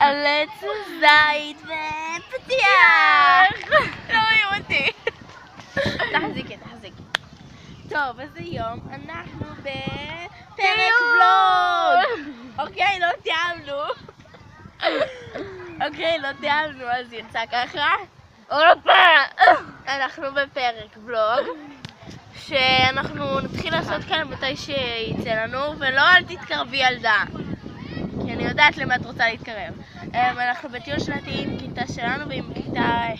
על עץ זית ופתיח. לא רואים אותי. תחזיקי. טוב, אז היום אנחנו בפרק ולוג. אוקיי, לא תיאמנו, אז יצא ככה. אנחנו בפרק ולוג, שאנחנו נתחיל לעשות כאן מתי שיצא לנו, ולא אל תתקרבי ילדה, כי אני יודעת למה את רוצה להתקרב. אנחנו בטיול שנתי עם כיתה שלנו ועם כיתה ה'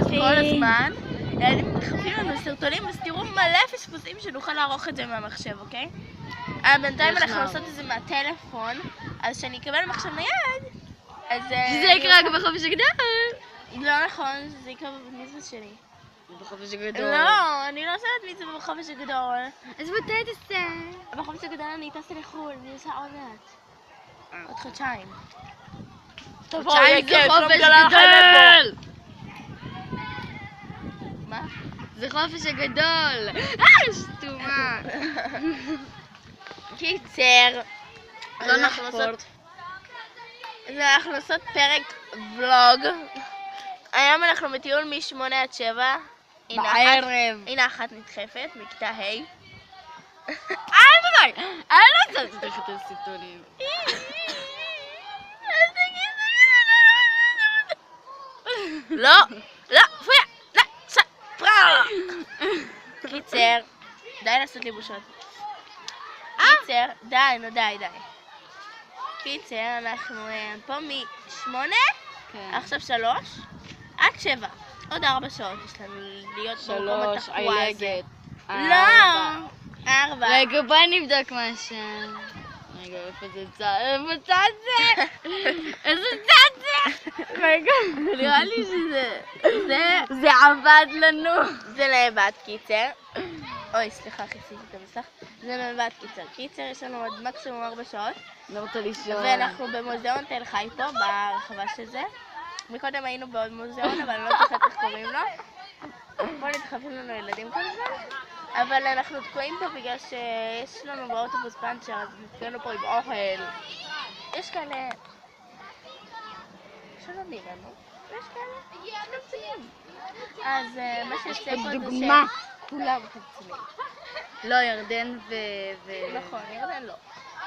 כל הזמן. ילדים מדחפים לנו סרטונים, אז תראו מלא פספוסים שנוכל לערוך את זה מהמחשב, אוקיי? בינתיים אנחנו עושות את זה מהטלפון, אז שאני אקבל מחשב נייד, אז... שזה יקרה רק בחופש הגדול. לא נכון, זה יקרה במצוות שלי. בחופש הגדול. לא, אני לא עושה את מצוות בחופש הגדול. אז מתי תעשה? בחופש הגדול אני טסה לחו"ל, אני עושה עוד מעט. עוד חודשיים. חודשיים זה חופש גדול! מה? זה חופש הגדול! שטומה! קיצר, לא נחפור. אז אנחנו עושות פרק ולוג. היום אנחנו בטיול מ-8 עד 7. בערב. הנה אחת נדחפת מכיתה ה'. אני לא צריך את הסרטונים. לא, פרע. קיצר, די לעשות לי בושות. קיצר, די. קיצר, אנחנו פה מ-8, עכשיו 3, עד 7. עוד 4 שעות יש לנו להיות במקום התחבורה הזה. לא, 4. רגע, בואי נבדוק משהו. רגע, איפה זה צד? איפה צד זה? איזה צד זה? רגע. נראה לי שזה... זה עבד לנו. זה נאבד, קיצר. אוי, סליחה, חיסיתי את המסך. זה נאבד, קיצר, יש לנו עוד מקסימום 4 שעות. לא רוצה לישון. ואנחנו במוזיאון תל חי פה, ברחבה של זה. מקודם היינו בעוד מוזיאון, אבל אני לא זוכרת איך קוראים לו. פה נדחפים לנו ילדים כל הזמן. אבל אנחנו תקועים פה בגלל שיש לנו באוטובוס פאנצ'ר, אז נתקענו פה עם אוכל. יש כאלה... שלומדים לנו. ויש כאלה קצצים. אז מה שיוצא פה זה דוגמה. שכולם קצצים. לא, ירדן נכון, ירדן לא.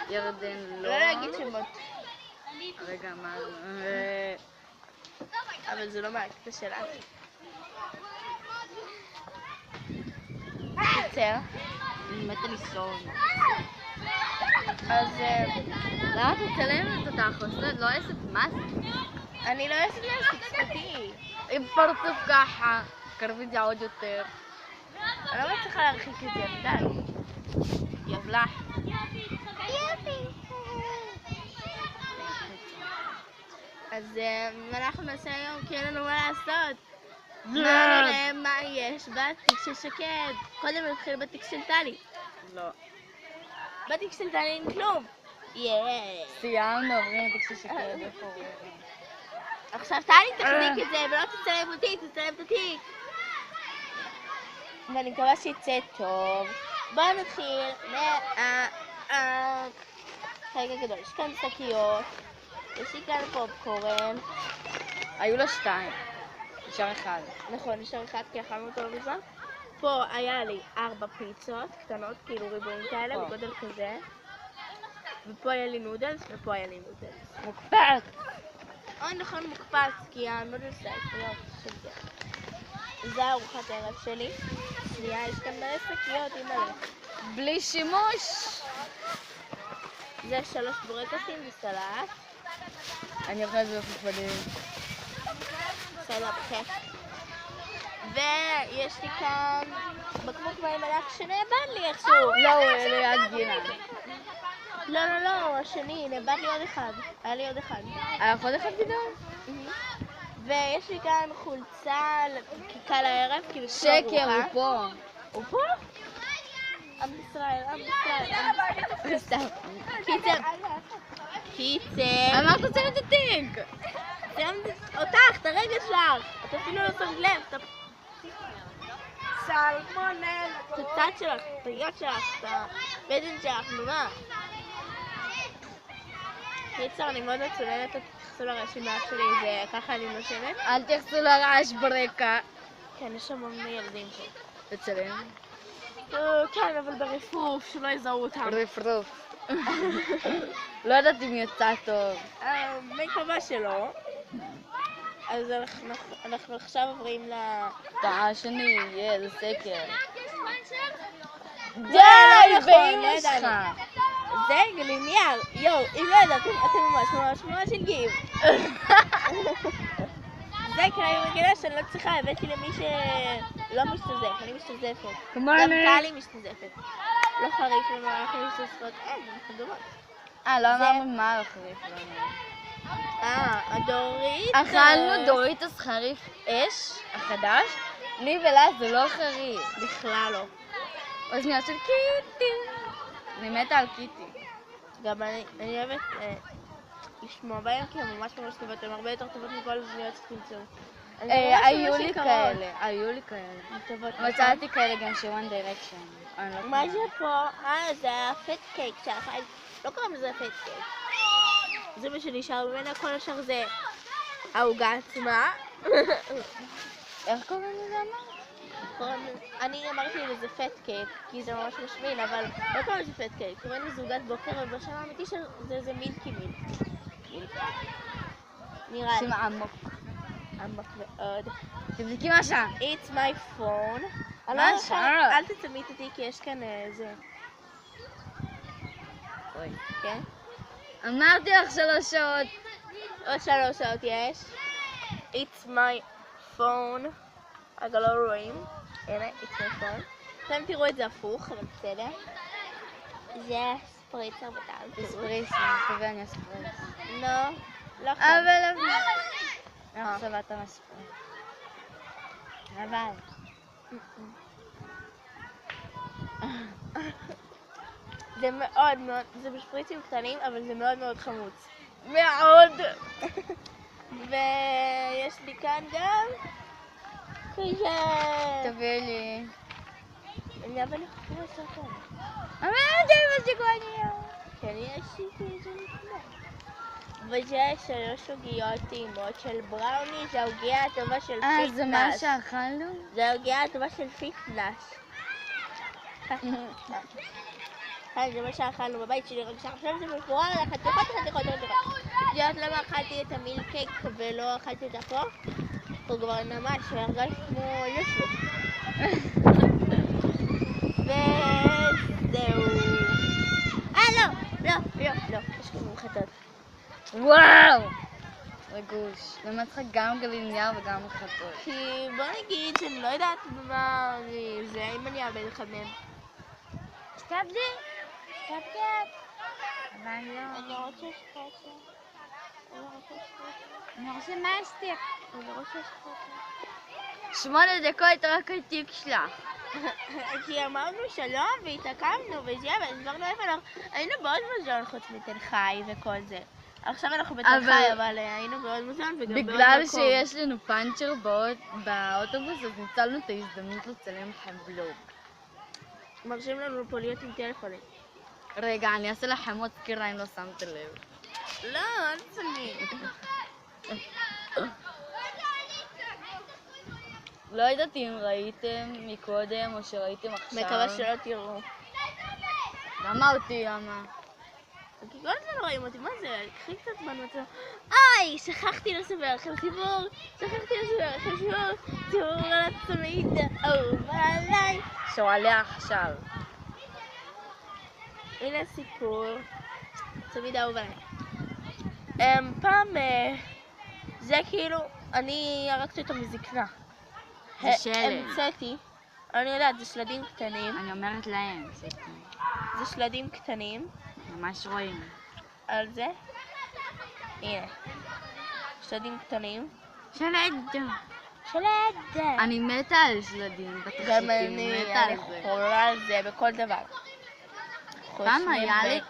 ירדן לא. לא להגיד שמות. רגע, מה... אבל זה לא מהקטע שלנו. קיצר. אני מתה לישון. אז למה את מצלמת אותך? עושה לא עשת מסק? אני לא אעשה את תצפתי. עם פרצוף ככה. קרבי את זה עוד יותר. אני לא מצליחה להרחיק את זה, די. יבלח. אז אנחנו נעשה היום כי אין לנו מה לעשות. מה נראה מה יש בתיק של שקד. קודם נתחיל בתיק של טלי. לא. בתיק של טלי אין כלום. סיימנו, עוברים לתיק של שקד. עכשיו טלי תחזיק את זה ולא תצלם אותי, תצלם את התיק. ואני מקווה שיצא טוב. בואו נתחיל רגע גדול, יש כאן שקיות, יש לי כאן פופקורן. היו לו 2. נשאר 1. נכון, נשאר 1 כי אכלנו אותו בזמן. פה היה לי 4 פיצות קטנות, כאילו ריבועים כאלה, בגודל כזה. ופה היה לי נודלס, ופה היה לי נודלס. מוקפץ! אוי נכון, מוקפץ, כי הנודלס זה העיקריות של זה. זה ארוחת הערב שלי. שנייה, יש כאן מלא שקיות, אימא'לה. בלי שימוש! זה 3 בורקסים וסלט. אני אוכל את זה בפפלים. בסדר, בכיף. ויש לי כאן בקבוק מים ענק שנאבד לי איכשהו. לא, הוא ליד גינה. לא, השני, נאבד לי עוד אחד. היה לי עוד אחד. היה לך עוד אחד גדול? ויש לי כאן חולצה כיכה לערב, כאילו שקר, הוא פה. הוא פה? עם ישראל. סתם. קיצר. אמרת רוצה את התיק. אותך, את הרגל שלך. את אפילו לא שמת לב. סלמונל. את הצד שלך, את היד שלך, את הבטן שלך, נו מה? קיצר, אני מאוד מצולנת, תתייחסו לרשימה שלי, זה ככה אני נושמת. אל תייחסו לרעש ברקע. כן, יש המון ילדים פה. תצלם. כן, אבל ברפרוף, שלא יזהו אותם. רפרוף. לא יודעת אם יצא טוב. מקווה שלא. אז אנחנו עכשיו עוברים השני יהיה, זה סקר. די, באמא שלך. זה גליניאר. יואו, אם לא ידעתם, אתם ממש מגיעים. זה כי אני מגיעה שאני לא צריכה, הבאתי למי שלא משתזף, אני משתזפת. כמו גם אני. טלי משתזפת. לא חריף לנו, אנחנו משתזפות. אנחנו דומות. לא אמרנו מה החריף לנו. הדורית. אכלנו דוריטוס חריף אש, החדש. לי ולה זה לא חריף. בכלל לא. אוזניות של קיטי. אני מתה על קיטי. גם אני אוהבת לשמוע בהם, כי הן ממש טובות, הן הרבה יותר טובות מכל אוזניות שתמצאו. היו לי כאלה. מצאתי כאלה גם של One Direction. מה זה פה? זה הפט קייק שלך. לא קוראים לזה פט קייק. זה מה שנשאר ממנה, כל השאר זה העוגה עצמה. איך קוראים לזה אמרת? אני אמרתי לזה פט קייק, כי זה ממש משמין, אבל לא קוראים לזה פט קייק. קוראים לזה עוגת בוקר, ובשם האמיתי שזה מילקי מילק. נראה לי. שם עמוק. עמוק מאוד. תבדקי מה שם. It's my phone. מה שם? אל תצלמי אותי כי יש כאן זה. אוי. כן? אמרתי לך 3 שעות. עוד 3 שעות יש. It's my phone. אגב לא רואים. הנה, it's my phone. אתם תראו את זה הפוך, אבל בסדר. זה ספריצר בטעם. זה ספריס, אני מקווה אני אספריס. לא עכשיו. אבל... עכשיו אתה מספריס. אבל... זה מאוד מאוד, זה בשפריצים קטנים, אבל זה מאוד מאוד חמוץ. מאוד! ויש לי כאן גם כזה. תביאי לי. אבל אני חושבת לעשות כאן. אמרת לי בסיקווניה. כן, יש לי כזה נפלא. וזה 3 עוגיות טעימות של בראוני, זה העוגיה הטובה של פיטנש. זה מה שאכלנו? זה העוגיה הטובה של פיטנש. זה מה שאכלנו בבית שלי, רק שעכשיו זה מפורר לחתיכות. יודעת למה אכלתי את המילקייק ולא אכלתי אותה פה? הוא כבר ממש הרגש כמו יושלו. וזהו. לא, יש לנו חטאות. וואו! רגוש. למה צריך גם גליניאר וגם חטות? כי בוא נגיד שאני לא יודעת במה זה, אם אני אאבד אחד מהם. שתבדי. אבל לא. אני רוצה שחטא. אני רוצה מסטיק. אני רוצה שחטא. 8 דקות רק התיק שלך. כי אמרנו שלום והתעכבנו וזה, והסברנו איפה אנחנו... היינו בעוד מוזיאון חוץ מתל חי וכל זה. עכשיו אנחנו בתל חי, אבל היינו בעוד מוזיאון וגם בעוד מקום. בגלל שיש לנו פאנצ'ר באוטובוס, אז ניצלנו את ההזדמנות לצלם לכם ולוג. מרשים לנו פה להיות עם טלפונים. רגע, אני אעשה לכם עוד סקירה אם לא שמתם לב. לא, אל תצלמי. לא יודעת אם ראיתם מקודם או שראיתם עכשיו. מקווה שלא תראו. למה אותי, למה? כי כל הזמן רואים אותי, מה זה? קחי קצת זמן מצב. אוי, שכחתי לספר לכם סיפור. סיפור על הצמיד אהוב עליי. שעולה עכשיו. הנה סיפור. צמיד אהוב עליי. פעם, זה כאילו, אני הרגתי אותו מזקנה. זה שלג. המצאתי, אני יודעת, זה שלדים קטנים. אני אומרת להם, זה שלדים קטנים. ממש רואים. על זה. הנה. שלדים קטנים. שלד. אני מתה על שלדים בתכשיטים. גם אני חולה על זה בכל דבר. פעם היה לי...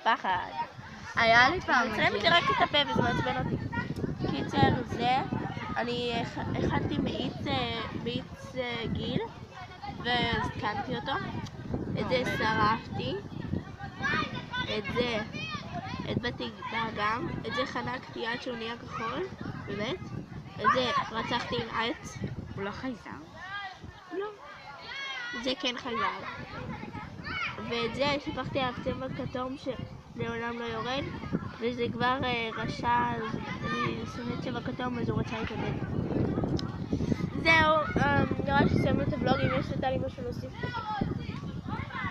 פחד. היה לי פעם... אני מצלמת לי רק את הפה וזה מעצבן אותי. קיצר זה, אני הכנתי מאיץ גיל והזקנתי אותו. את זה שרפתי. את זה את בתי באגם, את זה חנקתי עד שהוא נהיה כחול, באמת. את זה רצחתי עם עץ. הוא לא חייזר. לא. זה כן חזר. ואת זה שפכתי עליו צבע כתום שלעולם לא יורד, וזה כבר רשע, אז אני שונאת צבע כתום, אז הוא רצה להתאבד. זהו, נראה שסיימנו את הוולוג. אם יש לטלי משהו להוסיף.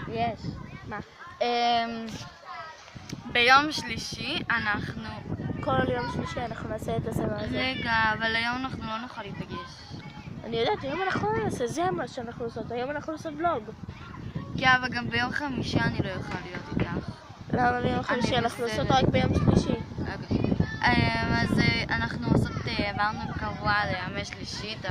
יש. מה? ביום שלישי אנחנו... כל יום שלישי אנחנו נעשה את הסבבה הזה. רגע, אבל היום אנחנו לא נוכל להיפגש. אני יודעת, היום אנחנו לא נעשה, זה מה שאנחנו עושות, היום אנחנו עושים ולוג. כן, אבל גם ביום חמישי אני לא אוכל להיות איתך. למה ביום חמישי? אנחנו בסדר. עושות רק ביום שלישי. אז אנחנו עושות, אמרנו קבוע לימי שלישי את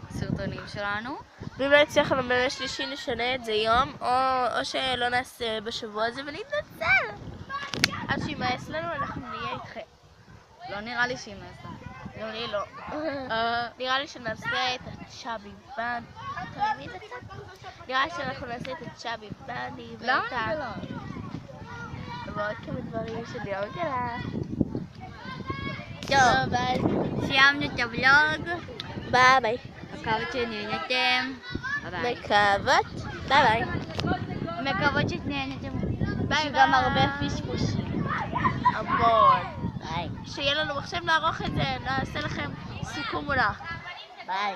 הסרטונים שלנו. ואם לא יצליח לנו בימי שלישי נשנה את זה יום, או שלא נעשה בשבוע הזה ונתנצל. עד שימאס לנו אנחנו נהיה איתכם. לא נראה לי שהיא נעשה. גם לי לא. נראה לי שנעשה את הצ'אבי בני. תמיד הצד. נראה לי שאנחנו נעשה את הצ'אבי בני. למה זה לא? ועוד כמה דברים שאני לא מגלה. טוב, אז סיימנו את הוולוג. ביי ביי. מקוות שנהנתם. ביי. מקוות. ביי ביי. מקוות שנהנתם. ביי שגם ביי. הרבה פשפושים. המון. ביי. שיהיה לנו מחשב לערוך את זה, נעשה לכם סיכום עונה. ביי.